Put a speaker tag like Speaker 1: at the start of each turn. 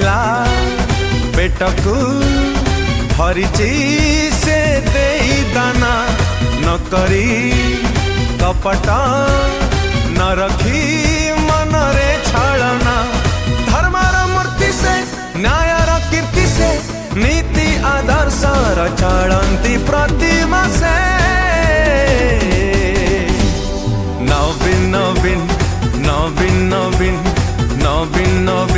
Speaker 1: पिला पेटकू भरिची से देई दाना न करी कपट न रखी मनरे छलना धर्मर मूर्ति से न्यायर कीर्ति से नीति आदर्श चलती प्रतिमा से नवीन नवीन नवीन नवीन नवीन नवीन